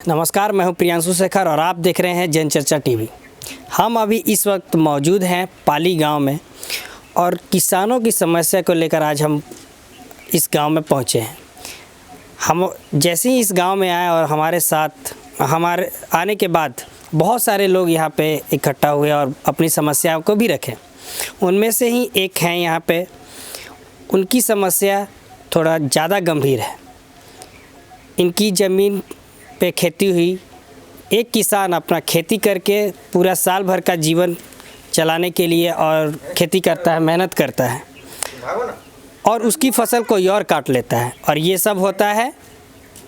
नमस्कार, मैं हूं प्रियांशु शेखर और आप देख रहे हैं जनचर्चा टीवी। हम अभी इस वक्त मौजूद हैं पाली गांव में और किसानों की समस्या को लेकर आज हम इस गांव में पहुंचे हैं। हम जैसे ही इस गांव में आए और हमारे आने के बाद बहुत सारे लोग यहां पे इकट्ठा हुए और अपनी समस्याओं को भी रखें। उनमें से ही एक हैं यहाँ पे, उनकी समस्या थोड़ा ज़्यादा गंभीर है। इनकी ज़मीन पे खेती हुई, एक किसान अपना खेती करके पूरा साल भर का जीवन चलाने के लिए और खेती करता है, मेहनत करता है और उसकी फसल कोई और काट लेता है और ये सब होता है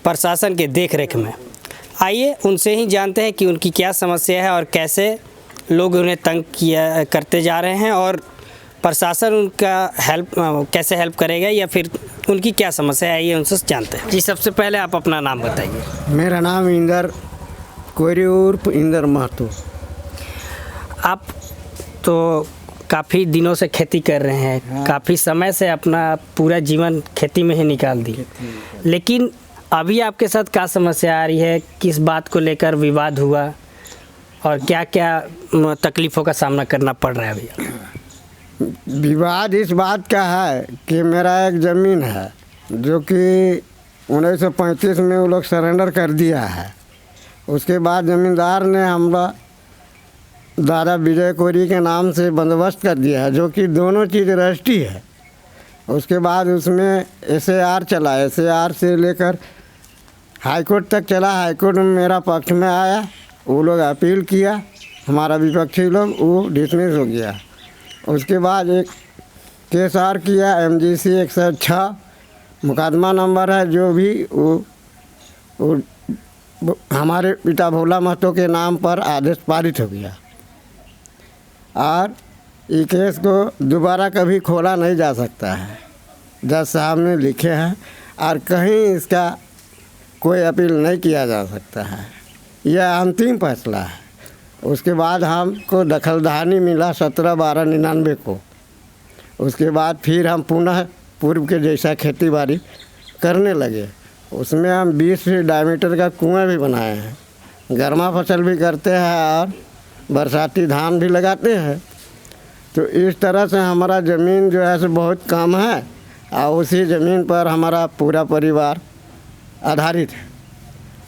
प्रशासन के देख रेख में। आइए उनसे ही जानते हैं कि उनकी क्या समस्या है और कैसे लोग उन्हें तंग करते जा रहे हैं और प्रशासन उनका कैसे हेल्प करेगा या फिर उनकी क्या समस्या है, ये उनसे जानते हैं। जी, सबसे पहले आप अपना नाम बताइए। मेरा नाम इंदर कोरी उर्फ इंदर महतो। आप तो काफ़ी दिनों से खेती कर रहे हैं। हाँ। काफ़ी समय से अपना पूरा जीवन खेती में ही निकाल दिए, लेकिन अभी आपके साथ क्या समस्या आ रही है, किस बात को लेकर विवाद हुआ और क्या क्या तकलीफ़ों का सामना करना पड़ रहा है अभी? विवाद इस बात का है कि मेरा एक ज़मीन है जो कि 1935 में वो लोग सरेंडर कर दिया है। उसके बाद ज़मींदार ने हमरा दादा विजय कोरी के नाम से बंदोबस्त कर दिया है, जो कि दोनों चीज़ रजिस्ट्री है। उसके बाद उसमें SAR चला, SAR से लेकर हाई कोर्ट तक चला। हाई कोर्ट में मेरा पक्ष में आया, वो लोग अपील किया, हमारा विपक्षी लोग, वो डिसमिस हो गया। उसके बाद एक केस और किया, MGC 106 मुकदमा नंबर है, जो भी वो हमारे पिता भोला महतो के नाम पर आदेश पारित हो गया और ये केस को दोबारा कभी खोला नहीं जा सकता है। जज साहब ने लिखे हैं और कहीं इसका कोई अपील नहीं किया जा सकता है। यह अंतिम फैसला है। उसके बाद हमको दखलंदाजी मिला 17/12/99 को। उसके बाद फिर हम पुनः पूर्व के जैसा खेती बाड़ी करने लगे। उसमें हम 20 डायमीटर का कुआं भी बनाए हैं, गर्मा फसल भी करते हैं और बरसाती धान भी लगाते हैं। तो इस तरह से हमारा ज़मीन जो है सो बहुत कम है और उसी ज़मीन पर हमारा पूरा परिवार आधारित है।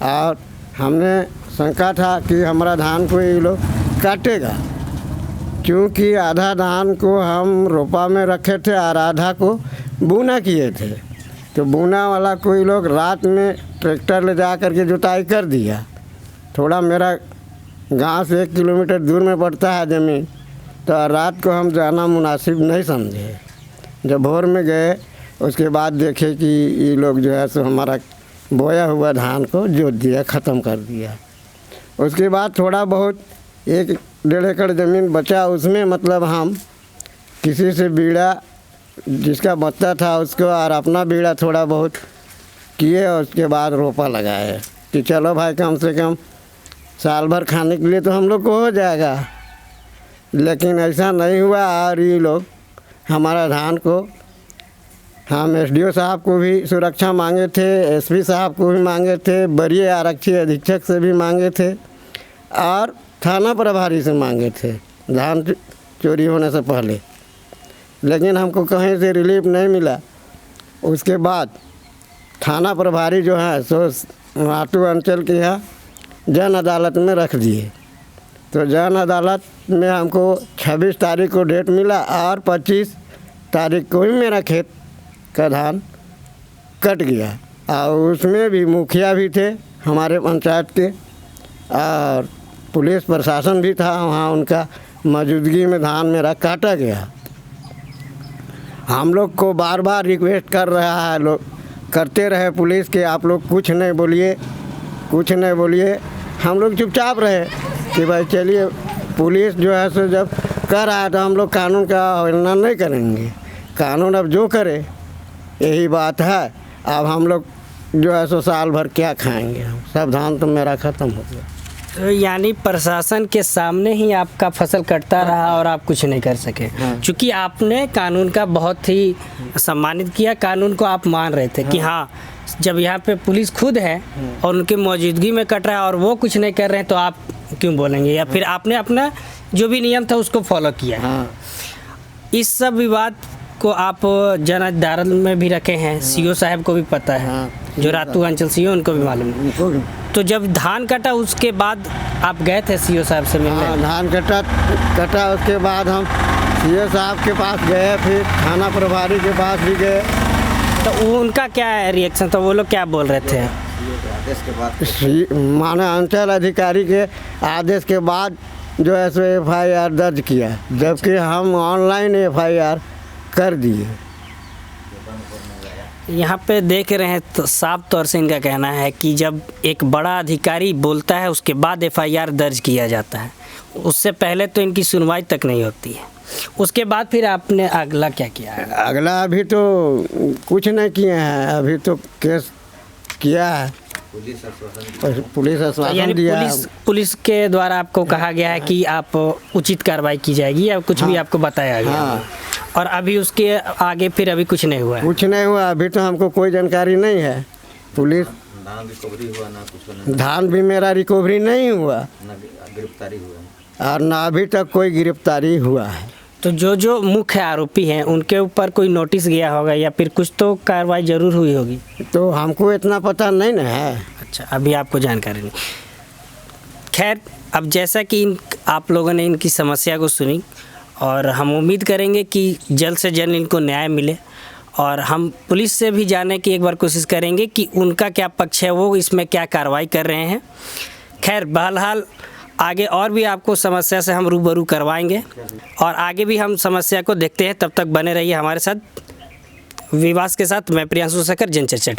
और हमने शंका था कि हमारा धान को ये लोग काटेगा, क्योंकि आधा धान को हम रोपा में रखे थे और आधा को बुना किए थे। तो बुना वाला कोई लोग रात में ट्रैक्टर ले जा कर के जुताई कर दिया। थोड़ा मेरा गांव से 1 किलोमीटर दूर में पड़ता है ज़मीन, तो रात को हम जाना मुनासिब नहीं समझे। जब भोर में गए, उसके बाद देखे कि ये लोग जो है सो हमारा बोया हुआ धान को जोत दिया, ख़त्म कर दिया। उसके बाद थोड़ा बहुत 1-1.5 एकड़ ज़मीन बचा, उसमें मतलब हम किसी से बीड़ा जिसका बत्ता था उसको और अपना बीड़ा थोड़ा बहुत किए और उसके बाद रोपा लगाए कि चलो भाई कम से कम साल भर खाने के लिए तो हम लोग को हो जाएगा। लेकिन ऐसा नहीं हुआ और ये लोग हमारा धान को, हम SDO साहब को भी सुरक्षा मांगे थे, SP साहब को भी मांगे थे, वरीय आरक्षी अधीक्षक से भी मांगे थे और थाना प्रभारी से मांगे थे धान चोरी होने से पहले, लेकिन हमको कहीं से रिलीफ नहीं मिला। उसके बाद थाना प्रभारी जो है सो माटू अंचल के यहाँ जन अदालत में रख दिए। तो जन अदालत में हमको 26 तारीख को डेट मिला और 25 तारीख को ही मेरा खेत का धान कट गया और उसमें भी मुखिया भी थे हमारे पंचायत के और पुलिस प्रशासन भी था वहाँ। उनका मौजूदगी में धान मेरा काटा गया। हम लोग को बार बार रिक्वेस्ट कर रहा है, लोग करते रहे पुलिस के, आप लोग कुछ नहीं बोलिए, कुछ नहीं बोलिए। हम लोग चुपचाप रहे कि भाई चलिए, पुलिस जो है सो जब कर रहा है तो हम लोग कानून का अवहेलना नहीं करेंगे। कानून अब जो करे, यही बात है। अब हम लोग जो है सो साल भर क्या खाएंगे, हम सब धान तो मेरा ख़त्म हो गया। तो यानी प्रशासन के सामने ही आपका फसल कटता रहा और आप कुछ नहीं कर सके। चूँकि आपने कानून का बहुत ही सम्मानित किया, कानून को आप मान रहे थे कि हाँ जब यहाँ पे पुलिस खुद है और उनकी मौजूदगी में कट रहा है और वो कुछ नहीं कर रहे हैं तो आप क्यों बोलेंगे? या फिर आपने अपना जो भी नियम था उसको फॉलो किया है? हाँ। इस सब विवाद को आप जन अदालत में भी रखे हैं, सीओ साहब को भी पता है, हाँ। जो रातू अंचल सीओ उनको भी मालूम है। उनको भी। तो जब धान कटा उसके बाद आप गए थे सीओ साहब से मिलने? हाँ, धान कटा उसके बाद हम सीओ साहब के पास गए, फिर थाना प्रभारी के पास भी गए। तो उनका क्या रिएक्शन था? वो लोग क्या बोल रहे थे? माने अंचल अधिकारी के आदेश के बाद जो है सो FIR दर्ज किया, जबकि हम ऑनलाइन FIR कर दिए। यहाँ पे देख रहे हैं तो साफ तौर से इनका कहना है कि जब एक बड़ा अधिकारी बोलता है उसके बाद FIR दर्ज किया जाता है, उससे पहले तो इनकी सुनवाई तक नहीं होती है। उसके बाद फिर आपने अगला क्या किया है? अगला अभी तो कुछ नहीं किए हैं, अभी तो केस किया है, पुलिस आश्वासन यानी दिया है। पुलिस के द्वारा आपको कहा गया है कि आप उचित कार्रवाई की जाएगी या कुछ भी आपको बताया गया? हाँ। और अभी उसके आगे फिर अभी कुछ नहीं हुआ है? कुछ नहीं हुआ, अभी तो हमको कोई जानकारी नहीं है। पुलिस धान रिकवरी हुआ ना कुछ, धान भी मेरा रिकवरी नहीं हुआ ना गिरफ्तारी हुआ। और ना अभी तक कोई गिरफ्तारी हुआ है। तो जो मुख्य आरोपी हैं उनके ऊपर कोई नोटिस गया होगा या फिर कुछ तो कार्रवाई जरूर हुई होगी? तो हमको इतना पता नहीं ना है। अच्छा, अभी आपको जानकारी नहीं। खैर, अब जैसा कि आप लोगों ने इनकी समस्या को सुनी और हम उम्मीद करेंगे कि जल्द से जल्द इनको न्याय मिले, और हम पुलिस से भी जानने की एक बार कोशिश करेंगे कि उनका क्या पक्ष है, वो इसमें क्या कार्रवाई कर रहे हैं। खैर, बहरहाल आगे और भी आपको समस्या से हम रूबरू करवाएंगे और आगे भी हम समस्या को देखते हैं। तब तक बने रहिए हमारे साथ। विवास के साथ मैं प्रियांशु शेखर, जनचर्चा।